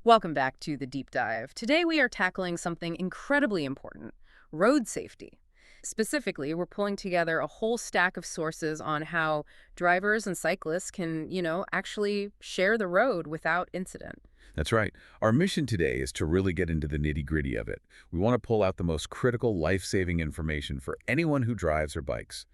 Welcome back to the deep dive. Today we are tackling something incredibly important, road safety. Specifically, we're pulling together a whole stack of sources on how drivers and cyclists can, actually share the road without incident. That's right. Our mission today is to really get into the nitty-gritty of it. We want to pull out the most critical life-saving information for anyone who drives or bikes.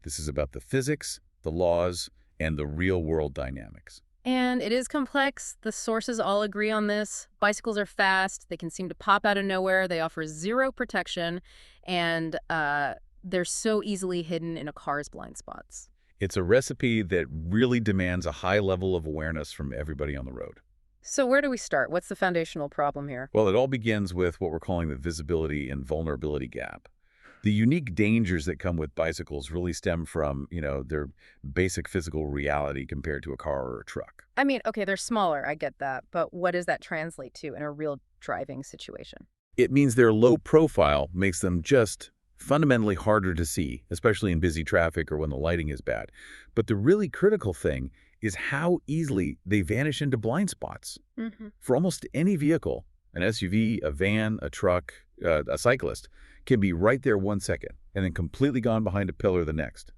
This is about the physics, the laws, and the real-world dynamics. And it is complex. The sources all agree on this. Bicycles are fast. They can seem to pop out of nowhere. They offer zero protection. And they're so easily hidden in a car's blind spots. It's a recipe that really demands a high level of awareness from everybody on the road. So where do we start? What's the foundational problem here? Well, it all begins with what we're calling the visibility and vulnerability gap. The unique dangers that come with bicycles really stem from, their basic physical reality compared to a car or a truck. I mean, okay, they're smaller, I get that, but what does that translate to in a real driving situation? It means their low profile makes them just fundamentally harder to see, especially in busy traffic or when the lighting is bad. But the really critical thing is how easily they vanish into blind spots. For almost any vehicle, an SUV, a van, a truck, a cyclist, can be right there 1 second and then completely gone behind a pillar the next.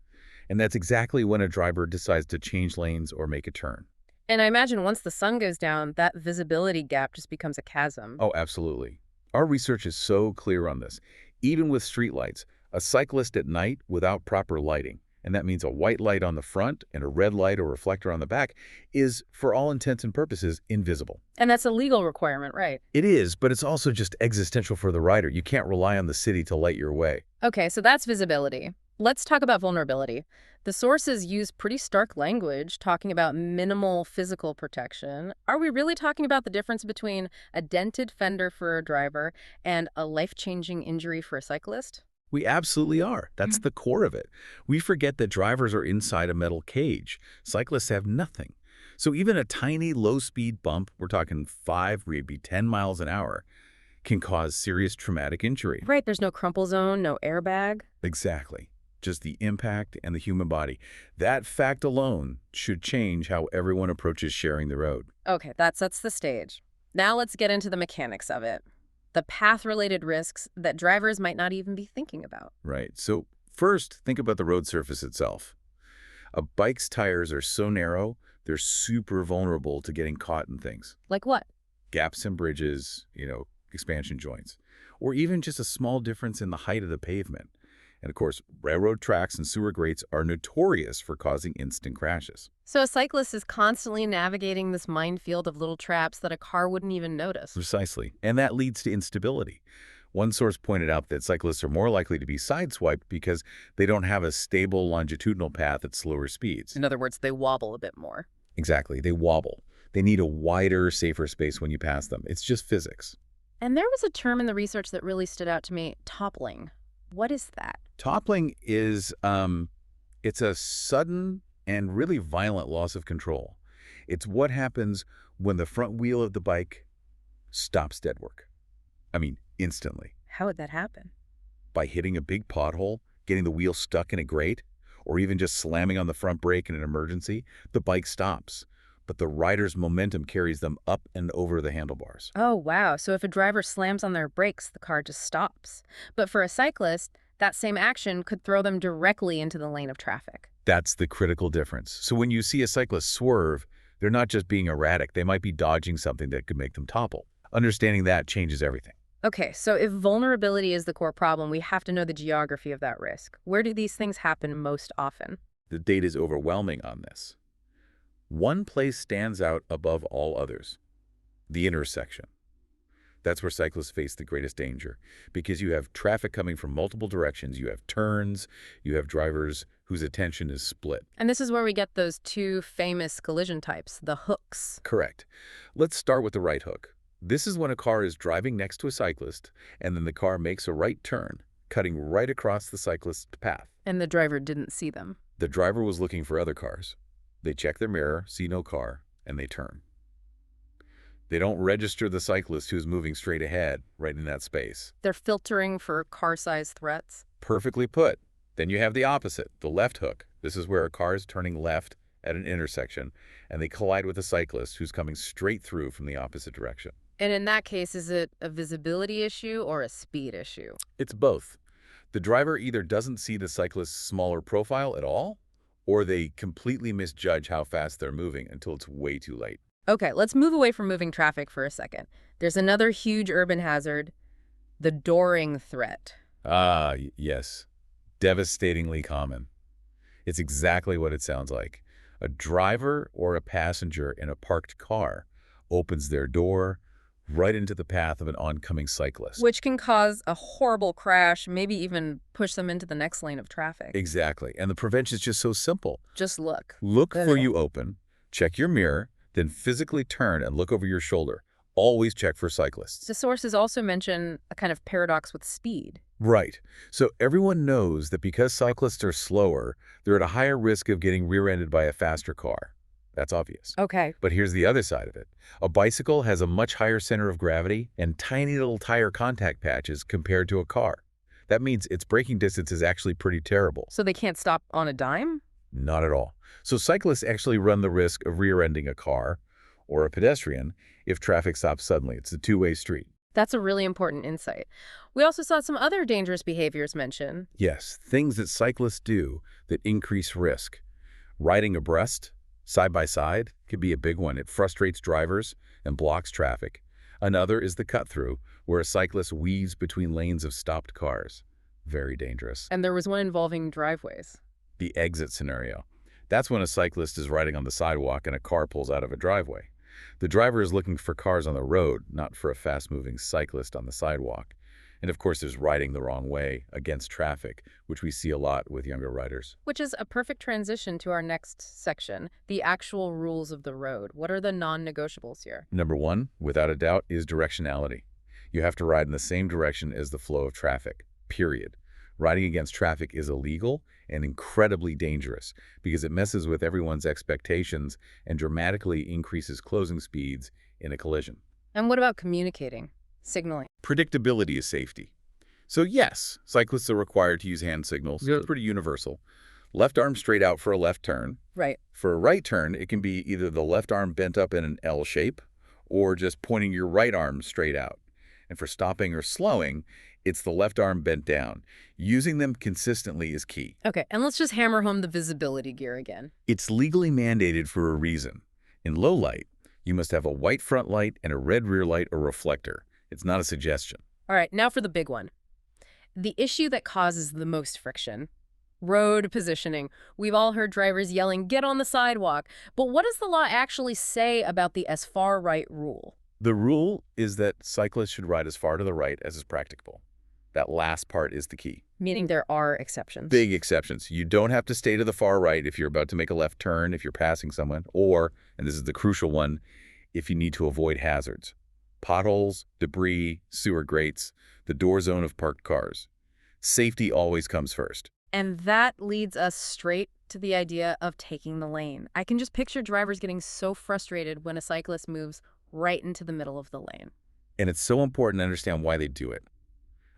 And that's exactly when a driver decides to change lanes or make a turn. And I imagine once the sun goes down, that visibility gap just becomes a chasm. Oh, absolutely. Our research is so clear on this. Even with streetlights, a cyclist at night without proper lighting, and that means a white light on the front and a red light or reflector on the back, is, for all intents and purposes, invisible. And that's a legal requirement, right? It is, but it's also just existential for the rider. You can't rely on the city to light your way. Okay, so that's visibility. Let's talk about vulnerability. The sources use pretty stark language talking about minimal physical protection. Are we really talking about the difference between a dented fender for a driver and a life-changing injury for a cyclist? We absolutely are. That's the core of it. We forget that drivers are inside a metal cage. Cyclists have nothing. So even a tiny low-speed bump, we're talking 5, maybe 10 miles an hour, can cause serious traumatic injury. Right, there's no crumple zone, no airbag. Exactly. Just the impact and the human body. That fact alone should change how everyone approaches sharing the road. Okay, that sets the stage. Now let's get into the mechanics of it. The path-related risks that drivers might not even be thinking about. Right. So first, think about the road surface itself. A bike's tires are so narrow, they're super vulnerable to getting caught in things. Like what? Gaps in bridges, expansion joints, or even just a small difference in the height of the pavement. And of course, railroad tracks and sewer grates are notorious for causing instant crashes. So a cyclist is constantly navigating this minefield of little traps that a car wouldn't even notice. Precisely. And that leads to instability. One source pointed out that cyclists are more likely to be sideswiped because they don't have a stable longitudinal path at slower speeds. In other words, they wobble a bit more. Exactly. They wobble. They need a wider, safer space when you pass them. It's just physics. And there was a term in the research that really stood out to me, toppling. What is that? Toppling is, it's a sudden and really violent loss of control. It's what happens when the front wheel of the bike stops dead work. I mean, instantly. How would that happen? By hitting a big pothole, getting the wheel stuck in a grate, or even just slamming on the front brake in an emergency, the bike stops. But the rider's momentum carries them up and over the handlebars. Oh, wow. So if a driver slams on their brakes, the car just stops. But for a cyclist, that same action could throw them directly into the lane of traffic. That's the critical difference. So when you see a cyclist swerve, they're not just being erratic. They might be dodging something that could make them topple. Understanding that changes everything. Okay, so if vulnerability is the core problem, we have to know the geography of that risk. Where do these things happen most often? The data is overwhelming on this. One place stands out above all others: the intersection. That's where cyclists face the greatest danger because you have traffic coming from multiple directions, you have turns, you have drivers whose attention is split. And this is where we get those two famous collision types, the hooks. Correct. Let's start with the right hook. This is when a car is driving next to a cyclist and then the car makes a right turn, cutting right across the cyclist's path. And the driver didn't see them. The driver was looking for other cars. They check their mirror, see no car, and they turn. They don't register the cyclist who's moving straight ahead, right in that space. They're filtering for car-sized threats. Perfectly put. Then you have the opposite, the left hook. This is where a car is turning left at an intersection, and they collide with a cyclist who's coming straight through from the opposite direction. And in that case, is it a visibility issue or a speed issue? It's both. The driver either doesn't see the cyclist's smaller profile at all, or they completely misjudge how fast they're moving until it's way too late. Okay, let's move away from moving traffic for a second. There's another huge urban hazard, the dooring threat. Yes. Devastatingly common. It's exactly what it sounds like. A driver or a passenger in a parked car opens their door right into the path of an oncoming cyclist. Which can cause a horrible crash, maybe even push them into the next lane of traffic. Exactly. And the prevention is just so simple. Just look. Look before you open, check your mirror, then physically turn and look over your shoulder. Always check for cyclists. The sources also mention a kind of paradox with speed. Right. So everyone knows that because cyclists are slower, they're at a higher risk of getting rear-ended by a faster car. That's obvious. Okay. But here's the other side of it. A bicycle has a much higher center of gravity and tiny little tire contact patches compared to a car. That means its braking distance is actually pretty terrible. So they can't stop on a dime? Not at all. So cyclists actually run the risk of rear-ending a car or a pedestrian if traffic stops suddenly. It's a two-way street. That's a really important insight. We also saw some other dangerous behaviors mentioned. Yes, things that cyclists do that increase risk. Riding abreast, side by side, could be a big one. It frustrates drivers and blocks traffic. Another is the cut-through, where a cyclist weaves between lanes of stopped cars. Very dangerous. And there was one involving driveways. The exit scenario. That's when a cyclist is riding on the sidewalk and a car pulls out of a driveway. The driver is looking for cars on the road, not for a fast-moving cyclist on the sidewalk. And of course, there's riding the wrong way against traffic, which we see a lot with younger riders. Which is a perfect transition to our next section, the actual rules of the road. What are the non-negotiables here? Number one, without a doubt, is directionality. You have to ride in the same direction as the flow of traffic, period. Riding against traffic is illegal and incredibly dangerous because it messes with everyone's expectations and dramatically increases closing speeds in a collision. And what about communicating, signaling? Predictability is safety. So yes, cyclists are required to use hand signals. Yeah. It's pretty universal. Left arm straight out for a left turn. Right. For a right turn, it can be either the left arm bent up in an L shape or just pointing your right arm straight out. And for stopping or slowing, it's the left arm bent down. Using them consistently is key. Okay, and let's just hammer home the visibility gear again. It's legally mandated for a reason. In low light, you must have a white front light and a red rear light or reflector. It's not a suggestion. All right, now for the big one. The issue that causes the most friction. Road positioning. We've all heard drivers yelling, "Get on the sidewalk." But what does the law actually say about the as far right rule? The rule is that cyclists should ride as far to the right as is practicable. That last part is the key. Meaning there are exceptions. Big exceptions. You don't have to stay to the far right if you're about to make a left turn, if you're passing someone, or, and this is the crucial one, if you need to avoid hazards. Potholes, debris, sewer grates, the door zone of parked cars. Safety always comes first. And that leads us straight to the idea of taking the lane. I can just picture drivers getting so frustrated when a cyclist moves right into the middle of the lane. And it's so important to understand why they do it.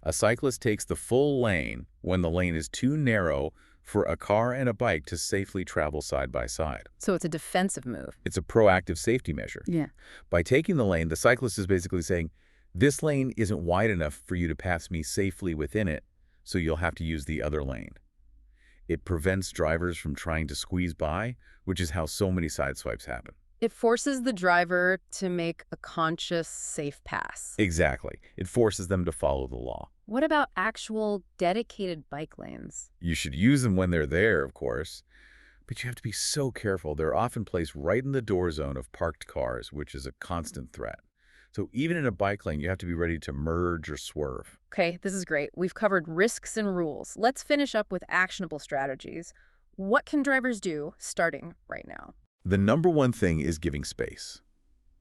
A cyclist takes the full lane when the lane is too narrow for a car and a bike to safely travel side by side. So it's a defensive move. It's a proactive safety measure. Yeah. By taking the lane, the cyclist is basically saying, this lane isn't wide enough for you to pass me safely within it, so you'll have to use the other lane. It prevents drivers from trying to squeeze by, which is how so many sideswipes happen. It forces the driver to make a conscious, safe pass. Exactly. It forces them to follow the law. What about actual dedicated bike lanes? You should use them when they're there, of course, but you have to be so careful. They're often placed right in the door zone of parked cars, which is a constant threat. So even in a bike lane, you have to be ready to merge or swerve. Okay, this is great. We've covered risks and rules. Let's finish up with actionable strategies. What can drivers do starting right now? The number one thing is giving space.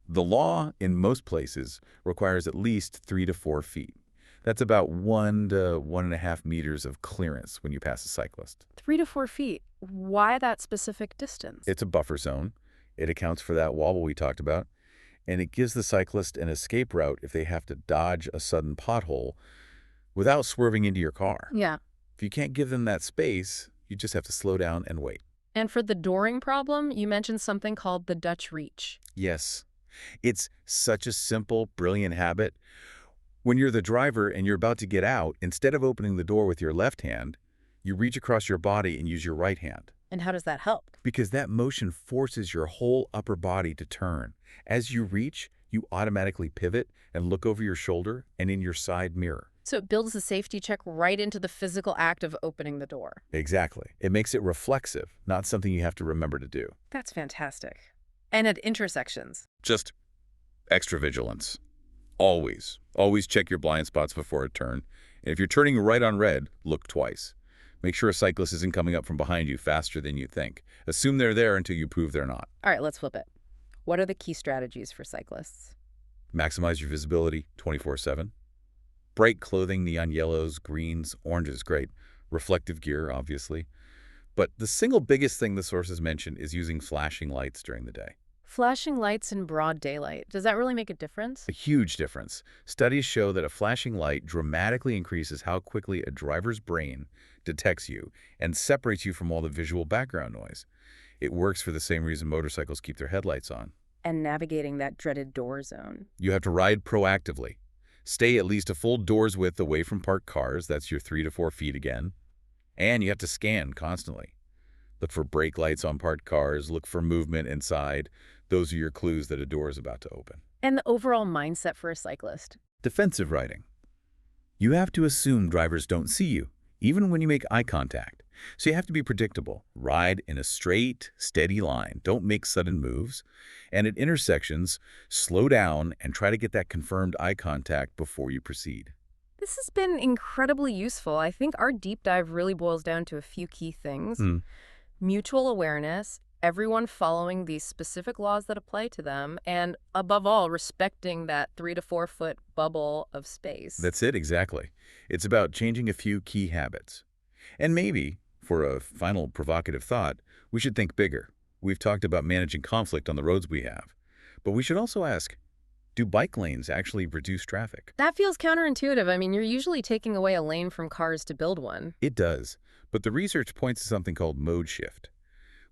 The law, in most places, requires at least 3 to 4 feet. That's about 1 to 1.5 meters of clearance when you pass a cyclist. 3 to 4 feet. Why that specific distance? It's a buffer zone. It accounts for that wobble we talked about, and it gives the cyclist an escape route if they have to dodge a sudden pothole without swerving into your car. Yeah. If you can't give them that space, you just have to slow down and wait. And for the dooring problem, you mentioned something called the Dutch reach. Yes, it's such a simple, brilliant habit. When you're the driver and you're about to get out, instead of opening the door with your left hand, you reach across your body and use your right hand. And how does that help? Because that motion forces your whole upper body to turn. As you reach, you automatically pivot and look over your shoulder and in your side mirror. So it builds the safety check right into the physical act of opening the door. Exactly. It makes it reflexive, not something you have to remember to do. That's fantastic. And at intersections. Just extra vigilance. Always. Always check your blind spots before a turn. And if you're turning right on red, look twice. Make sure a cyclist isn't coming up from behind you faster than you think. Assume they're there until you prove they're not. All right, let's flip it. What are the key strategies for cyclists? Maximize your visibility 24/7. Bright clothing, neon yellows, greens, oranges, great. Reflective gear, obviously. But the single biggest thing the sources mention is using flashing lights during the day. Flashing lights in broad daylight. Does that really make a difference? A huge difference. Studies show that a flashing light dramatically increases how quickly a driver's brain detects you and separates you from all the visual background noise. It works for the same reason motorcycles keep their headlights on. And navigating that dreaded door zone. You have to ride proactively. Stay at least a full door's width away from parked cars. That's your 3 to 4 feet again. And you have to scan constantly. Look for brake lights on parked cars. Look for movement inside. Those are your clues that a door is about to open. And the overall mindset for a cyclist. Defensive riding. You have to assume drivers don't see you, even when you make eye contact. So you have to be predictable. Ride in a straight, steady line. Don't make sudden moves. And at intersections, slow down and try to get that confirmed eye contact before you proceed. This has been incredibly useful. I think our deep dive really boils down to a few key things. Mutual awareness, everyone following these specific laws that apply to them, and above all, respecting that 3 to 4 foot bubble of space. That's it, exactly. It's about changing a few key habits. And maybe, for a final provocative thought, we should think bigger. We've talked about managing conflict on the roads we have. But we should also ask, do bike lanes actually reduce traffic? That feels counterintuitive. I mean, you're usually taking away a lane from cars to build one. It does. But the research points to something called mode shift.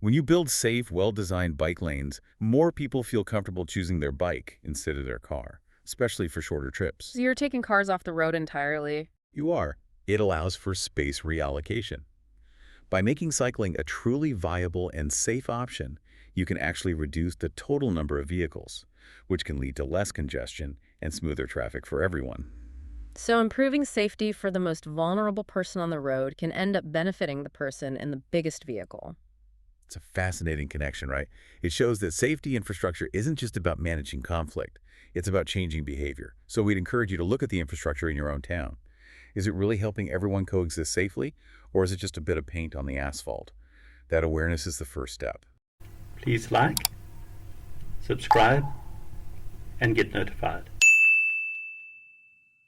When you build safe, well-designed bike lanes, more people feel comfortable choosing their bike instead of their car, especially for shorter trips. So you're taking cars off the road entirely. You are. It allows for space reallocation. By making cycling a truly viable and safe option, you can actually reduce the total number of vehicles, which can lead to less congestion and smoother traffic for everyone. So improving safety for the most vulnerable person on the road can end up benefiting the person in the biggest vehicle. It's a fascinating connection, right? It shows that safety infrastructure isn't just about managing conflict. It's about changing behavior. So we'd encourage you to look at the infrastructure in your own town. Is it really helping everyone coexist safely, or is it just a bit of paint on the asphalt? That awareness is the first step. Please like, subscribe, and get notified.